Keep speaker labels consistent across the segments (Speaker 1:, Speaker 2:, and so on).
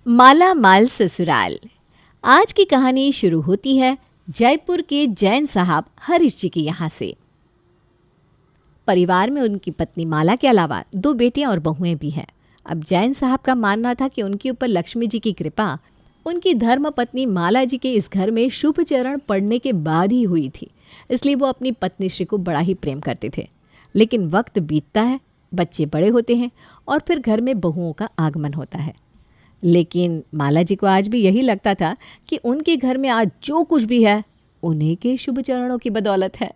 Speaker 1: माला माल ससुराल। आज की कहानी शुरू होती है जयपुर के जैन साहब हरीश जी के यहाँ से। परिवार में उनकी पत्नी माला के अलावा 2 बेटियां और बहुएं भी हैं। अब जैन साहब का मानना था कि उनके ऊपर लक्ष्मी जी की कृपा उनकी धर्म पत्नी माला जी के इस घर में शुभ चरण पड़ने के बाद ही हुई थी, इसलिए वो अपनी पत्नी श्री को बड़ा ही प्रेम करते थे। लेकिन वक्त बीतता है, बच्चे बड़े होते हैं और फिर घर में बहुओं का आगमन होता है। लेकिन माला जी को आज भी यही लगता था कि उनके घर में आज जो कुछ भी है उन्हीं के शुभ चरणों की बदौलत है।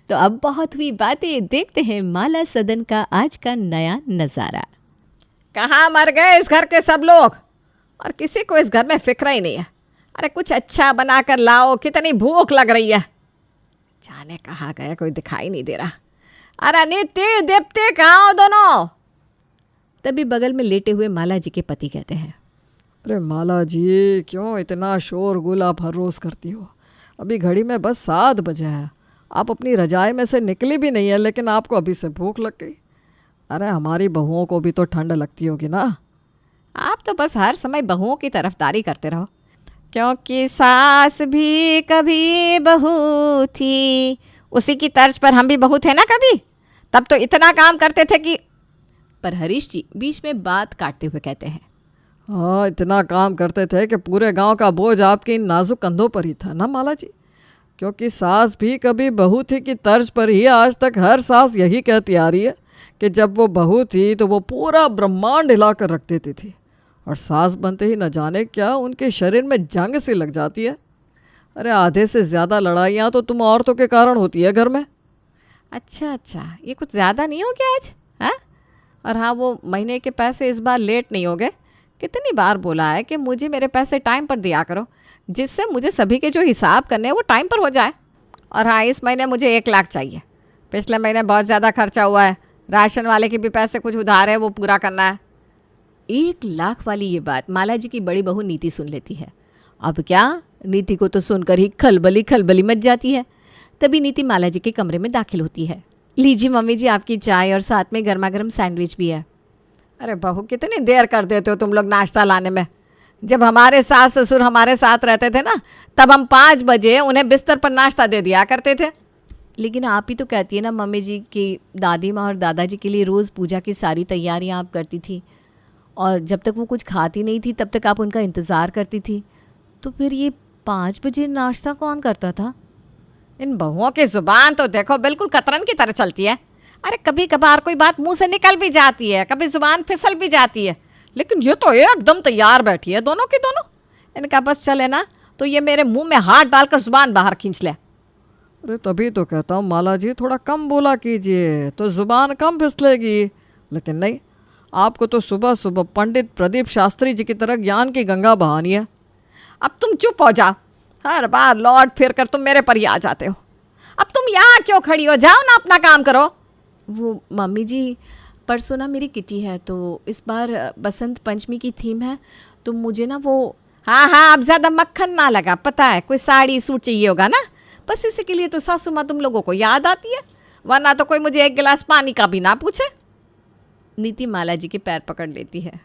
Speaker 1: तो अब बहुत हुई बातें, देखते हैं माला सदन का आज का नया नज़ारा।
Speaker 2: कहाँ मर गए इस घर के सब लोग, और किसी को इस घर में फिक्र ही नहीं है। अरे कुछ अच्छा बना कर लाओ, कितनी भूख लग रही है। जाने कहाँ गए, कोई दिखाई नहीं दे रहा। अरे नीति दीप्ति कहाँ हो दोनों?
Speaker 1: तभी बगल में लेटे हुए माला जी के पति कहते हैं,
Speaker 3: अरे माला जी, क्यों इतना शोर गुल आप हर रोज़ करती हो? अभी घड़ी में बस 7 बजे है, आप अपनी रजाई में से निकली भी नहीं है, लेकिन आपको अभी से भूख लग गई। अरे हमारी बहुओं को भी तो ठंड लगती होगी ना।
Speaker 2: आप तो बस हर समय बहुओं की तरफदारी करते रहो, क्योंकि सास भी कभी बहू थी, उसी की तर्ज पर हम भी बहू थे ना कभी। तब तो इतना काम करते थे कि।
Speaker 1: पर हरीश जी बीच में बात काटते हुए कहते हैं,
Speaker 3: हाँ, इतना काम करते थे कि पूरे गांव का बोझ आपके इन नाजुक कंधों पर ही था ना माला जी। क्योंकि सास भी कभी बहू थी की तर्ज पर ही आज तक हर सास यही कहती आ रही है कि जब वो बहू थी तो वो पूरा ब्रह्मांड हिला कर रख देती थी, और सास बनते ही न जाने क्या उनके शरीर में जंग सी लग जाती है। अरे आधे से ज़्यादा लड़ाइयाँ तो तुम औरतों के कारण होती है घर में।
Speaker 2: अच्छा, ये कुछ ज़्यादा नहीं हो गया आज? हाँ, और हाँ, वो महीने के पैसे इस बार लेट नहीं हो गए। कितनी बार बोला है कि मुझे मेरे पैसे टाइम पर दिया करो, जिससे मुझे सभी के जो हिसाब करने हैं वो टाइम पर हो जाए। और हाँ, इस महीने मुझे 1 लाख चाहिए। पिछले महीने बहुत ज़्यादा खर्चा हुआ है, राशन वाले के भी पैसे कुछ उधार है, वो पूरा करना है।
Speaker 1: 1 लाख वाली ये बात माला जी की बड़ी बहू नीति सुन लेती है। अब क्या, नीति को तो सुनकर ही खलबली मच जाती है। तभी नीति माला जी के कमरे में दाखिल होती है। लीजिए मम्मी जी, आपकी चाय, और साथ में गर्मा गर्म सैंडविच भी है।
Speaker 2: अरे बहू, कितनी देर कर देते हो तुम लोग नाश्ता लाने में। जब हमारे सास ससुर हमारे साथ रहते थे ना, तब हम 5 बजे उन्हें बिस्तर पर नाश्ता दे दिया करते थे।
Speaker 1: लेकिन आप ही तो कहती है ना मम्मी जी कि दादी माँ और दादाजी के लिए रोज़ पूजा की सारी तैयारियाँ आप करती थी, और जब तक वो कुछ खाती नहीं थी तब तक आप उनका इंतज़ार करती थी। तो फिर ये 5 बजे नाश्ता कौन करता था?
Speaker 2: इन बहुओं की ज़ुबान तो देखो, बिल्कुल कतरन की तरह चलती है। अरे कभी कभार कोई बात मुंह से निकल भी जाती है, कभी ज़ुबान फिसल भी जाती है, लेकिन ये तो एकदम तैयार बैठी है दोनों की दोनों। इनका बस चले ना तो ये मेरे मुंह में हाथ डालकर ज़ुबान बाहर खींच ले।
Speaker 3: अरे तभी तो कहता हूँ माला जी, थोड़ा कम बोला कीजिए तो ज़ुबान कम फिसलेगी। लेकिन नहीं, आपको तो सुबह सुबह पंडित प्रदीप शास्त्री जी की तरह ज्ञान की गंगा बहानी है।
Speaker 2: अब तुम चुप हो जाओ, हर बार लौट फिर कर तुम मेरे पर ही आ जाते हो। अब तुम यहाँ क्यों खड़ी हो, जाओ ना अपना काम करो।
Speaker 1: वो मम्मी जी, परसों ना मेरी किटी है, तो इस बार बसंत पंचमी की थीम है, तो मुझे ना वो।
Speaker 2: हाँ, अब ज़्यादा मक्खन ना लगा, पता है कोई साड़ी सूट चाहिए होगा ना, बस इसी के लिए तो सासू माँ तुम लोगों को याद आती है, वरना तो कोई मुझे 1 गिलास पानी का भी ना पूछे।
Speaker 1: नीति माला जी के पैर पकड़ लेती है।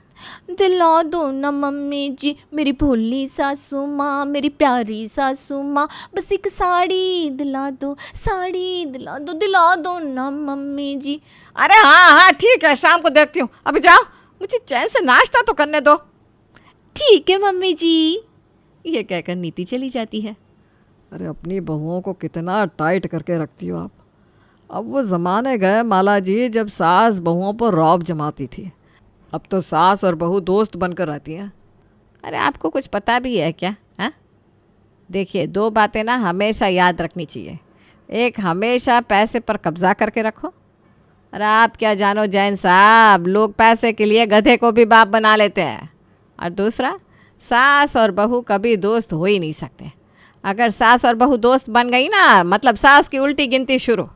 Speaker 1: दिला दो ना मम्मी जी, मेरी भोली सासू माँ, मेरी प्यारी सासू माँ, बस एक साड़ी दिला दो, साड़ी दिला दो ना मम्मी जी।
Speaker 2: अरे हाँ, ठीक है, शाम को देखती हूँ, अभी जाओ, मुझे चैन से नाश्ता तो करने दो।
Speaker 1: ठीक है मम्मी जी, ये कहकर नीति चली जाती है।
Speaker 3: अरे अपनी बहुओं को कितना टाइट करके रखती हो आप। अब वो ज़माने गए माला जी जब सास बहुओं पर रौब जमाती थी। अब तो सास और बहू दोस्त बनकर रहती हैं।
Speaker 2: अरे आपको कुछ पता भी है क्या? हाँ, देखिए, 2 बातें ना हमेशा याद रखनी चाहिए। एक, हमेशा पैसे पर कब्जा करके रखो। अरे आप क्या जानो जैन साहब, लोग पैसे के लिए गधे को भी बाप बना लेते हैं। और दूसरा, सास और बहू कभी दोस्त हो ही नहीं सकते। अगर सास और बहू दोस्त बन गई ना, मतलब सास की उल्टी गिनती शुरू।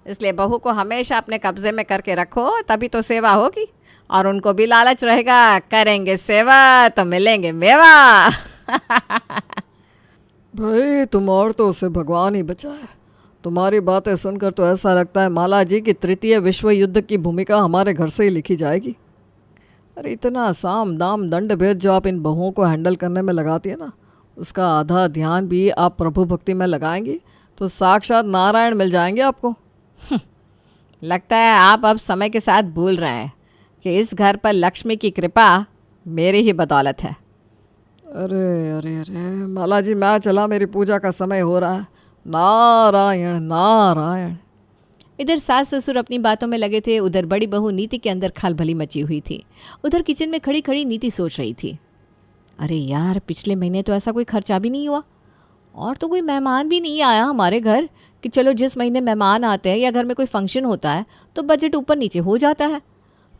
Speaker 2: इसलिए बहू को हमेशा अपने कब्जे में करके रखो, तभी तो सेवा होगी, और उनको भी लालच रहेगा, करेंगे सेवा तो मिलेंगे मेवा।
Speaker 3: भाई तुम औरतों से भगवान ही बचाए। तुम्हारी बातें सुनकर तो ऐसा लगता है माला जी कि 3य विश्व युद्ध की भूमिका हमारे घर से ही लिखी जाएगी। अरे इतना साम दाम दंड भेद जो आप इन बहुओं को हैंडल करने में लगाती है ना, उसका आधा ध्यान भी आप प्रभु भक्ति में लगाएंगी तो साक्षात नारायण मिल जाएंगे आपको।
Speaker 2: लगता है आप अब समय के साथ भूल रहे हैं कि इस घर पर लक्ष्मी की कृपा मेरी ही बदौलत है।
Speaker 3: अरे अरे अरे माला जी, मैं चला, मेरी पूजा का समय हो रहा है। नारायण नारायण।
Speaker 1: इधर सास ससुर अपनी बातों में लगे थे, उधर बड़ी बहू नीति के अंदर खलबली मची हुई थी। उधर किचन में खड़ी खड़ी नीति सोच रही थी, अरे यार पिछले महीने तो ऐसा कोई खर्चा भी नहीं हुआ और तो कोई मेहमान भी नहीं आया हमारे घर कि चलो जिस महीने मेहमान आते हैं या घर में कोई फंक्शन होता है तो बजट ऊपर नीचे हो जाता है।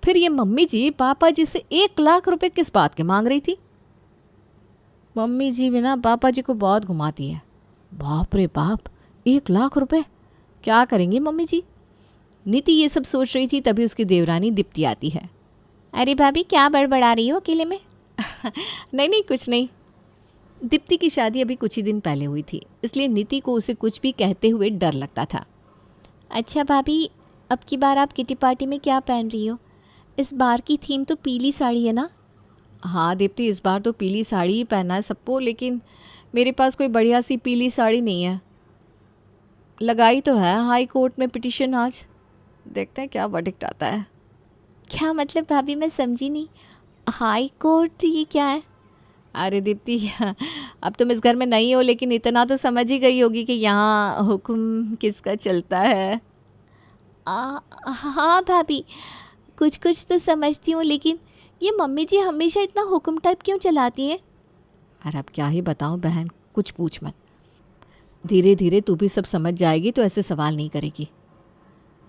Speaker 1: फिर ये मम्मी जी पापा जी से 1 लाख रुपए किस बात के मांग रही थी। मम्मी जी भी ना पापा जी को बहुत घुमाती है। बाप रे बाप, 1 लाख रुपए क्या करेंगी मम्मी जी। नीति ये सब सोच रही थी, तभी उसकी देवरानी दीप्ति आती है। अरे भाभी क्या बड़बड़ा रही हो अकेले में। नहीं नहीं कुछ नहीं। दीप्ति की शादी अभी कुछ ही दिन पहले हुई थी, इसलिए नीति को उसे कुछ भी कहते हुए डर लगता था। अच्छा भाभी, अब की बार आप किटी पार्टी में क्या पहन रही हो? इस बार की थीम तो पीली साड़ी है ना? हाँ दीप्ति, इस बार तो पीली साड़ी ही पहनना है सबको, लेकिन मेरे पास कोई बढ़िया सी पीली साड़ी नहीं है। लगाई तो है हाई कोर्ट में पिटीशन, आज देखते हैं क्या वर्डिक्ट आता है। क्या मतलब भाभी, मैं समझी नहीं। हाई कोर्ट ये क्या है? अरे दीप्ति, अब तुम इस घर में नहीं हो, लेकिन इतना तो समझ ही गई होगी कि यहाँ हुक्म किसका चलता है। हाँ भाभी, कुछ कुछ तो समझती हूँ, लेकिन ये मम्मी जी हमेशा इतना हुक्म टाइप क्यों चलाती हैं? अरे अब क्या ही बताऊँ बहन, कुछ पूछ मत। धीरे धीरे तू भी सब समझ जाएगी तो ऐसे सवाल नहीं करेगी।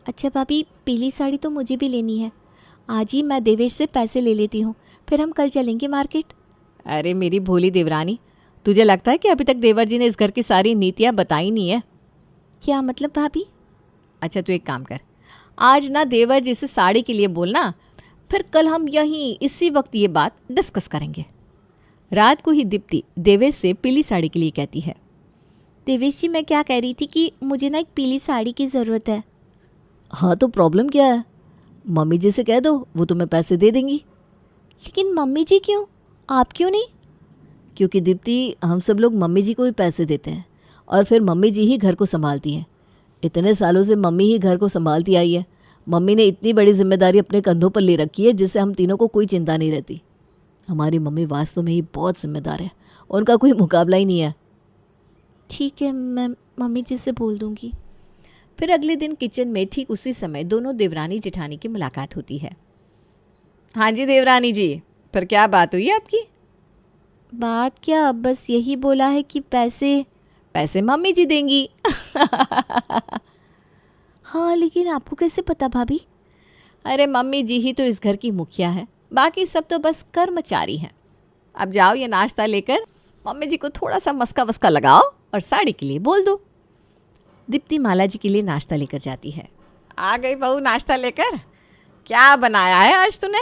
Speaker 1: अच्छा भाभी, पीली साड़ी तो मुझे भी लेनी है। आज ही मैं देवेश से पैसे ले लेती हूँ, फिर हम कल चलेंगे मार्केट। अरे मेरी भोली देवरानी, तुझे लगता है कि अभी तक देवर जी ने इस घर की सारी नीतियाँ बताई नहीं है? क्या मतलब भाभी? अच्छा तू एक काम कर, आज ना देवर जी से साड़ी के लिए बोलना, फिर कल हम यहीं इसी वक्त ये बात डिस्कस करेंगे। रात को ही दीप्ति देवेश से पीली साड़ी के लिए कहती है। देवेश जी, मैं क्या कह रही थी कि मुझे ना एक पीली साड़ी की ज़रूरत है। हाँ तो प्रॉब्लम क्या है? मम्मी जी से कह दो, वो तुम्हें पैसे दे देंगी। लेकिन मम्मी जी क्यों, आप क्यों नहीं? क्योंकि दीप्ति, हम सब लोग मम्मी जी को ही पैसे देते हैं और फिर मम्मी जी ही घर को संभालती हैं। इतने सालों से मम्मी ही घर को संभालती आई है। मम्मी ने इतनी बड़ी जिम्मेदारी अपने कंधों पर ले रखी है जिससे हम तीनों को कोई चिंता नहीं रहती। हमारी मम्मी वास्तव में ही बहुत जिम्मेदार है, उनका कोई मुकाबला ही नहीं है। ठीक है, मैं मम्मी जी से बोल दूंगी। फिर अगले दिन किचन में ठीक उसी समय दोनों देवरानी जेठानी की मुलाकात होती है। हाँ जी देवरानी जी, फिर क्या बात हुई आपकी? बात क्या, बस यही बोला है कि पैसे मम्मी जी देंगी। हाँ लेकिन आपको कैसे पता भाभी? अरे मम्मी जी ही तो इस घर की मुखिया है, बाकी सब तो बस कर्मचारी हैं। अब जाओ ये नाश्ता लेकर मम्मी जी को थोड़ा सा मस्का वस्का लगाओ और साड़ी के लिए बोल दो। दीप्ति माला जी के लिए नाश्ता लेकर जाती है। आ गई बहू नाश्ता लेकर, क्या बनाया है आज तूने?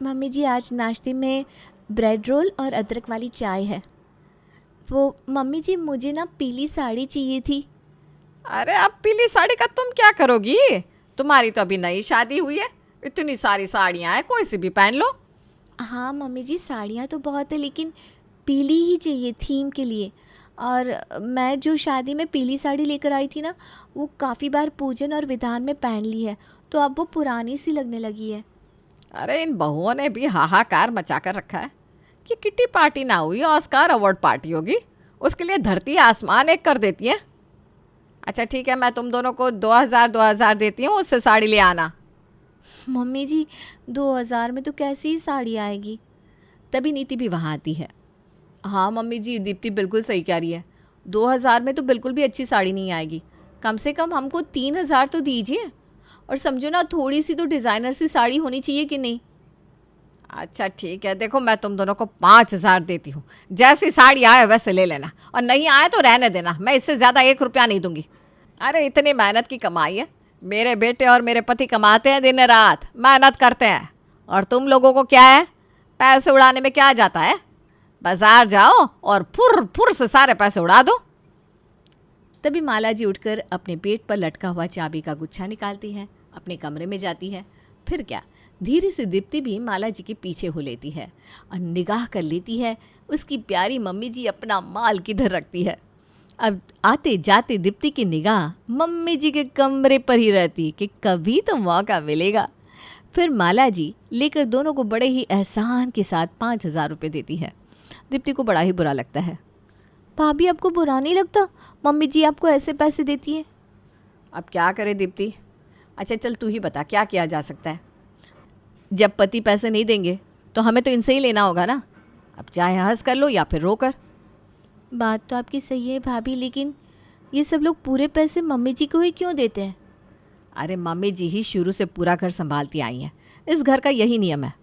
Speaker 1: मम्मी जी, आज नाश्ते में ब्रेड रोल और अदरक वाली चाय है। वो मम्मी जी, मुझे ना पीली साड़ी चाहिए थी। अरे अब पीली साड़ी का तुम क्या करोगी? तुम्हारी तो अभी नई शादी हुई है, इतनी सारी साड़ियाँ हैं, कोई सी भी पहन लो। हाँ मम्मी जी, साड़ियाँ तो बहुत है, लेकिन पीली ही चाहिए थीम के लिए। और मैं जो शादी में पीली साड़ी लेकर आई थी ना, वो काफ़ी बार पूजन और विधान में पहन ली है, तो अब वो पुरानी सी लगने लगी है। अरे इन बहुओं ने भी हाहाकार मचा कर रखा है कि किटी पार्टी ना हुई, ऑस्कार अवार्ड पार्टी होगी, उसके लिए धरती आसमान एक कर देती है। अच्छा ठीक है, मैं तुम दोनों को 2000 देती हूँ, उससे साड़ी ले आना। मम्मी जी, 2000 में तो कैसी ही साड़ी आएगी? तभी नीति भी वहाँ आती है। हाँ मम्मी जी, दीप्ति बिल्कुल सही कह रही है, 2000 में तो बिल्कुल भी अच्छी साड़ी नहीं आएगी। कम से कम हमको 3000 तो दीजिए, और समझो ना थोड़ी सी तो डिज़ाइनर सी साड़ी होनी चाहिए कि नहीं? अच्छा ठीक है, देखो मैं तुम दोनों को 5000 देती हूँ, जैसी साड़ी आए वैसे ले लेना, और नहीं आए तो रहने देना, मैं इससे ज़्यादा 1 रुपया नहीं दूंगी। अरे इतनी मेहनत की कमाई है, मेरे बेटे और मेरे पति कमाते हैं दिन रात, मेहनत करते हैं, और तुम लोगों को क्या है, पैसे उड़ाने में क्या जाता है? बाजार जाओ और फुर फुर से सारे पैसे उड़ा दो। तभी माला जी उठकर अपने पेट पर लटका हुआ चाबी का गुच्छा निकालती है, अपने कमरे में जाती है। फिर क्या, धीरे से दीप्ति भी माला जी के पीछे हो लेती है और निगाह कर लेती है उसकी प्यारी मम्मी जी अपना माल किधर रखती है। अब आते जाते दीप्ति की निगाह मम्मी जी के कमरे पर ही रहती कि कभी तो मौका मिलेगा। फिर माला जी लेकर दोनों को बड़े ही एहसान के साथ 5,000 रुपये देती है। दीप्ति को बड़ा ही बुरा लगता है। भाभी आपको बुरा नहीं लगता मम्मी जी आपको ऐसे पैसे देती है?
Speaker 2: अब क्या करे दीप्ति। अच्छा चल तू ही बता क्या किया जा सकता है। जब पति पैसे नहीं देंगे तो हमें तो इनसे ही लेना होगा ना। अब चाहे हंस कर लो या फिर रो कर।
Speaker 1: बात तो आपकी सही है भाभी, लेकिन ये सब लोग पूरे पैसे मम्मी जी को ही क्यों देते हैं?
Speaker 2: अरे मम्मी जी ही शुरू से पूरा घर संभालती आई हैं। इस घर का यही नियम है।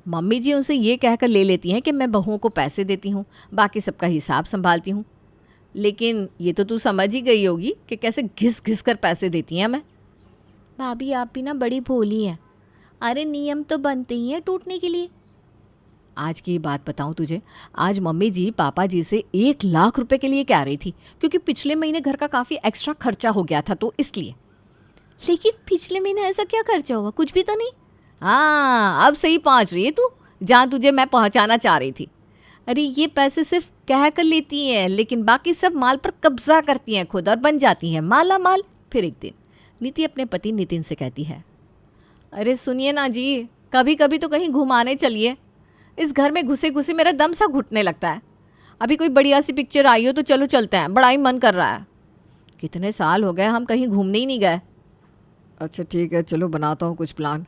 Speaker 2: मम्मी जी उनसे ये कहकर ले लेती हैं कि मैं बहुओं को पैसे देती हूँ, बाकी सबका हिसाब संभालती हूँ। लेकिन ये तो तू समझ ही गई होगी कि कैसे घिस घिस कर पैसे देती हैं मैं।
Speaker 1: भाभी आप भी ना बड़ी भोली हैं। अरे नियम तो बनते ही हैं टूटने के लिए।
Speaker 2: आज की बात बताऊं तुझे, आज मम्मी जी पापा जी से 1,00,000 रुपए के लिए कह रही थी, क्योंकि पिछले महीने घर का काफ़ी एक्स्ट्रा खर्चा हो गया था तो इसलिए।
Speaker 1: लेकिन पिछले महीने ऐसा क्या खर्चा हुआ? कुछ भी तो नहीं।
Speaker 2: हाँ अब सही पहुँच रही है तू जहाँ तुझे मैं पहुँचाना चाह रही थी।
Speaker 1: अरे ये पैसे सिर्फ कह कर लेती हैं, लेकिन बाकी सब माल पर कब्जा करती हैं खुद और बन जाती हैं माला माल। फिर एक दिन नीति अपने पति नितिन से कहती है,
Speaker 2: अरे सुनिए ना जी, कभी कभी तो कहीं घुमाने चलिए। इस घर में घुसे घुसे मेरा दम सा घुटने लगता है। अभी कोई बढ़िया सी पिक्चर आई हो तो चलो चलते हैं, बड़ा ही मन कर रहा है। कितने साल हो गए हम कहीं घूमने ही नहीं गए।
Speaker 3: अच्छा ठीक है, चलो बनाता हूँ कुछ प्लान।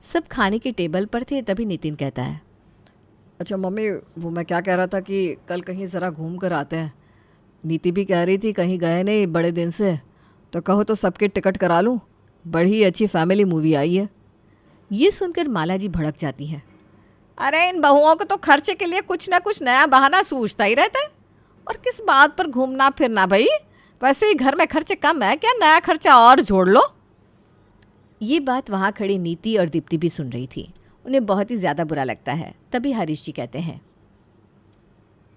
Speaker 1: सब खाने के टेबल पर थे तभी नितिन कहता है,
Speaker 3: अच्छा मम्मी, वो मैं क्या कह रहा था कि कल कहीं ज़रा घूम कर आते हैं। नीति भी कह रही थी कहीं गए नहीं बड़े दिन से, तो कहो तो सबके टिकट करा लूँ। बड़ी अच्छी फैमिली मूवी आई है।
Speaker 1: ये सुनकर माला जी भड़क जाती है।
Speaker 2: अरे इन बहुओं को तो खर्चे के लिए कुछ ना कुछ नया बहाना सूझता ही रहता है। और किस बात पर घूमना फिरना भाई? वैसे ही घर में खर्चे कम है क्या, नया खर्चा और जोड़ लो।
Speaker 1: ये बात वहाँ खड़ी नीति और दीप्ति भी सुन रही थी। उन्हें बहुत ही ज़्यादा बुरा लगता है। तभी हरीश जी कहते हैं,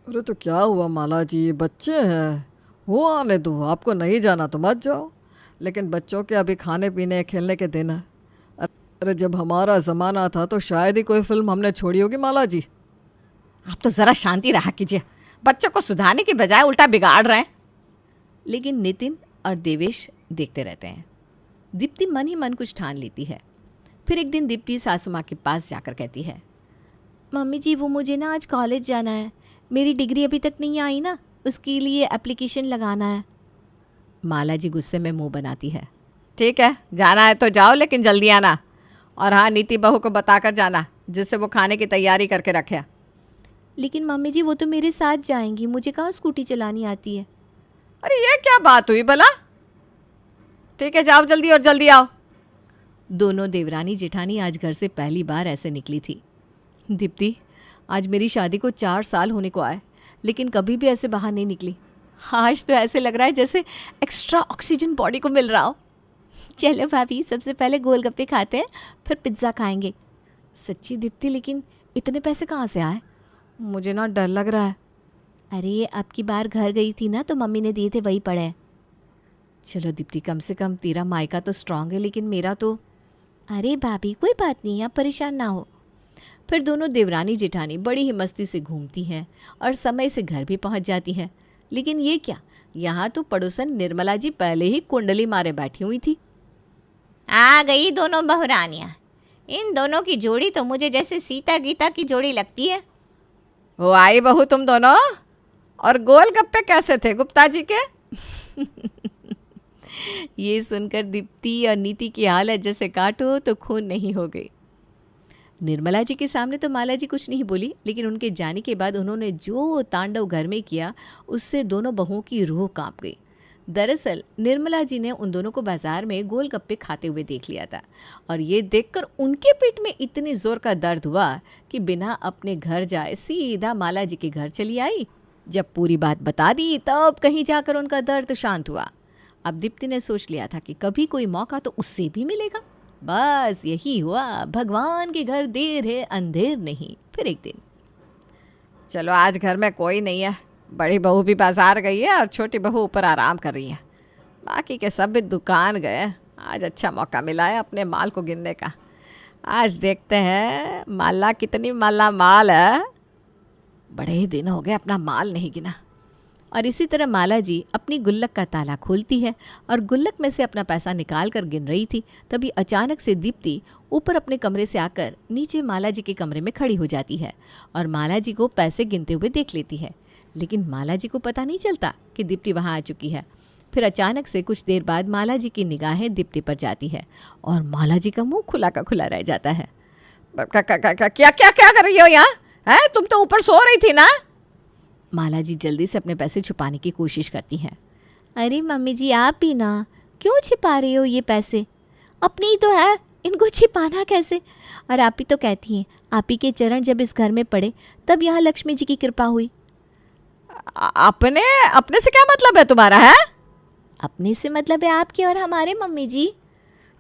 Speaker 3: अरे तो क्या हुआ माला जी, बच्चे हैं, वो आने दो। आपको नहीं जाना तो मत जाओ, लेकिन बच्चों के अभी खाने पीने खेलने के दिन है। अरे जब हमारा ज़माना था तो शायद ही कोई फिल्म हमने छोड़ी होगी माला जी।
Speaker 2: आप तो ज़रा शांति रहा कीजिए, बच्चों को सुधारने की बजाय उल्टा बिगाड़ रहे हैं।
Speaker 1: लेकिन नितिन और देवेश देखते रहते हैं। दीप्ति मन ही मन कुछ ठान लेती है। फिर एक दिन दीप्ति सासू माँ के पास जाकर कहती है, मम्मी जी वो मुझे ना आज कॉलेज जाना है, मेरी डिग्री अभी तक नहीं आई ना, उसके लिए एप्लीकेशन लगाना है। माला जी गुस्से में मुंह बनाती है,
Speaker 2: ठीक है जाना है तो जाओ, लेकिन जल्दी आना। और हाँ नीति बहू को बताकर जाना जिससे वो खाने की तैयारी करके रखे।
Speaker 1: लेकिन मम्मी जी वो तो मेरे साथ जाएंगी, मुझे कहाँ स्कूटी चलानी आती है।
Speaker 2: अरे ये क्या बात हुई भला? ठीक है जाओ जल्दी और जल्दी आओ।
Speaker 1: दोनों देवरानी जेठानी आज घर से पहली बार ऐसे निकली थी। दीप्ति आज मेरी शादी को 4 साल होने को आए, लेकिन कभी भी ऐसे बाहर नहीं निकली। आज तो ऐसे लग रहा है जैसे एक्स्ट्रा ऑक्सीजन बॉडी को मिल रहा हो। चलो भाभी सबसे पहले गोलगप्पे खाते हैं, फिर पिज्ज़ा खाएंगे। सच्ची दीप्ति, लेकिन इतने पैसे कहाँ से आए?
Speaker 3: मुझे ना डर लग रहा है।
Speaker 1: अरे ये अब की बार घर गई थी ना तो मम्मी ने दिए थे वही पड़े हैं। चलो दीप्ति कम से कम तेरा मायका तो स्ट्रांग है, लेकिन मेरा तो। अरे भाभी कोई बात नहीं, आप परेशान ना हो। फिर दोनों देवरानी जेठानी बड़ी ही मस्ती से घूमती हैं और समय से घर भी पहुंच जाती हैं। लेकिन ये क्या, यहाँ तो पड़ोसन निर्मला जी पहले ही कुंडली मारे बैठी हुई थी।
Speaker 4: आ गई दोनों बहुरानियाँ। इन दोनों की जोड़ी तो मुझे जैसे सीता गीता की जोड़ी लगती है।
Speaker 2: वो आई बहू तुम दोनों? और गोलगप्पे कैसे थे गुप्ता जी के?
Speaker 1: ये सुनकर दीप्ति और नीति की हालत जैसे काटो तो खून नहीं हो गई। निर्मला जी के सामने तो माला जी कुछ नहीं बोली, लेकिन उनके जाने के बाद उन्होंने जो तांडव घर में किया उससे दोनों बहुओं की रूह कांप गई। दरअसल निर्मला जी ने उन दोनों को बाजार में गोलगप्पे खाते हुए देख लिया था और ये देखकर उनके पेट में इतनी जोर का दर्द हुआ कि बिना अपने घर जाए सीधा माला जी के घर चली आई। जब पूरी बात बता दी तब कहीं जाकर उनका दर्द शांत हुआ। अब दीप्ति ने सोच लिया था कि कभी कोई मौका तो उससे भी मिलेगा। बस यही हुआ, भगवान के घर देर है अंधेर नहीं। फिर एक दिन,
Speaker 2: चलो आज घर में कोई नहीं है, बड़ी बहू भी बाजार गई है और छोटी बहू ऊपर आराम कर रही है। बाकी के सब भी दुकान गए। आज अच्छा मौका मिला है अपने माल को गिनने का। आज देखते हैं माला कितनी माला माल है। बड़े ही दिन हो गए अपना माल नहीं गिना।
Speaker 1: और इसी तरह माला जी अपनी गुल्लक का ताला खोलती है और गुल्लक में से अपना पैसा निकाल कर गिन रही थी। तभी अचानक से दीप्ति ऊपर अपने कमरे से आकर नीचे माला जी के कमरे में खड़ी हो जाती है और माला जी को पैसे गिनते हुए देख लेती है। लेकिन माला जी को पता नहीं चलता कि दीप्ति वहाँ आ चुकी है। फिर अचानक से कुछ देर बाद माला जी की निगाहें दीप्ति पर जाती है और माला जी का मुंह खुला का खुला रह जाता है।
Speaker 2: क्या क्या क्या क्या कर रही हो यहाँ? है, तुम तो ऊपर सो रही थी ना?
Speaker 1: माला जी जल्दी से अपने पैसे छुपाने की कोशिश करती हैं। अरे मम्मी जी आप ही ना, क्यों छिपा रही हो ये पैसे? अपनी ही तो है, इनको छिपाना कैसे? और आप ही तो कहती हैं आप ही के चरण जब इस घर में पड़े तब यहाँ लक्ष्मी जी की कृपा हुई।
Speaker 2: अपने अपने से क्या मतलब है तुम्हारा? है,
Speaker 1: अपने से मतलब है आपके और हमारे मम्मी जी।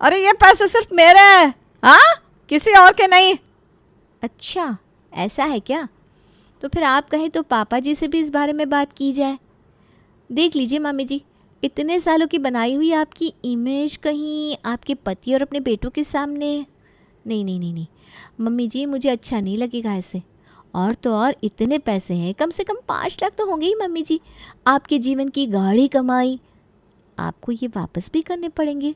Speaker 2: अरे ये पैसे सिर्फ मेरे हैं, हाँ, किसी और के नहीं।
Speaker 1: अच्छा ऐसा है क्या? तो फिर आप कहें तो पापा जी से भी इस बारे में बात की जाए। देख लीजिए मम्मी जी, इतने सालों की बनाई हुई आपकी इमेज कहीं आपके पति और अपने बेटों के सामने नहीं नहीं नहीं नहीं मम्मी जी, मुझे अच्छा नहीं लगेगा ऐसे। और तो और इतने पैसे हैं, कम से कम 5 लाख तो होंगे ही मम्मी जी। आपके जीवन की गाढ़ी कमाई आपको ये वापस भी करने पड़ेंगे।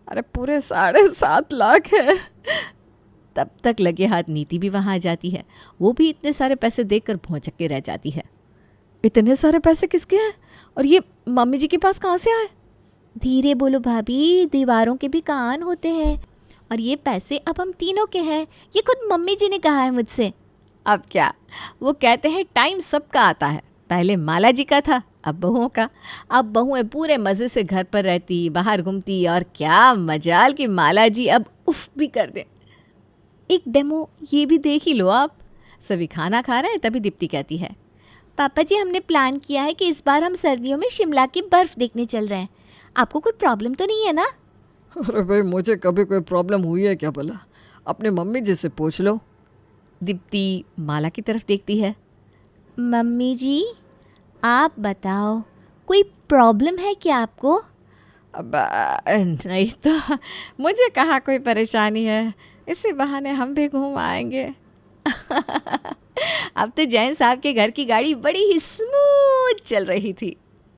Speaker 2: अरे पूरे 7.5 लाख है।
Speaker 1: तब तक लगे हाथ नीति भी वहाँ आ जाती है। वो भी इतने सारे पैसे देखकर भौंचक के रह जाती है।
Speaker 3: इतने सारे पैसे किसके हैं और ये मम्मी जी के पास कहाँ से आए?
Speaker 1: धीरे बोलो भाभी, दीवारों के भी कान होते हैं। और ये पैसे अब हम तीनों के हैं, ये खुद मम्मी जी ने कहा है मुझसे।
Speaker 2: अब क्या, वो कहते हैं टाइम सबका आता है।
Speaker 1: पहले माला जी का था, अब बहुओं का। अब बहुएं पूरे मज़े से घर पर रहती, बाहर घूमती और क्या मजाल कि माला जी अब उफ भी कर दें। एक डेमो ये भी देख ही लो आप। सभी खाना खा रहे हैं तभी दीप्ति कहती है, पापा जी हमने प्लान किया है कि इस बार हम सर्दियों में शिमला की बर्फ़ देखने चल रहे हैं। आपको कोई प्रॉब्लम तो नहीं है ना?
Speaker 3: अरे भाई मुझे कभी कोई प्रॉब्लम हुई है क्या भला? अपने मम्मी जी से पूछ लो।
Speaker 1: दीप्ति माला की तरफ देखती है। मम्मी जी आप बताओ, कोई प्रॉब्लम है क्या आपको?
Speaker 2: अब नहीं तो मुझे कहाँ कोई परेशानी है, इसी बहाने हम भी घूम आएंगे।
Speaker 1: अब तो जैन साहब के घर की गाड़ी बड़ी ही स्मूथ चल रही थी।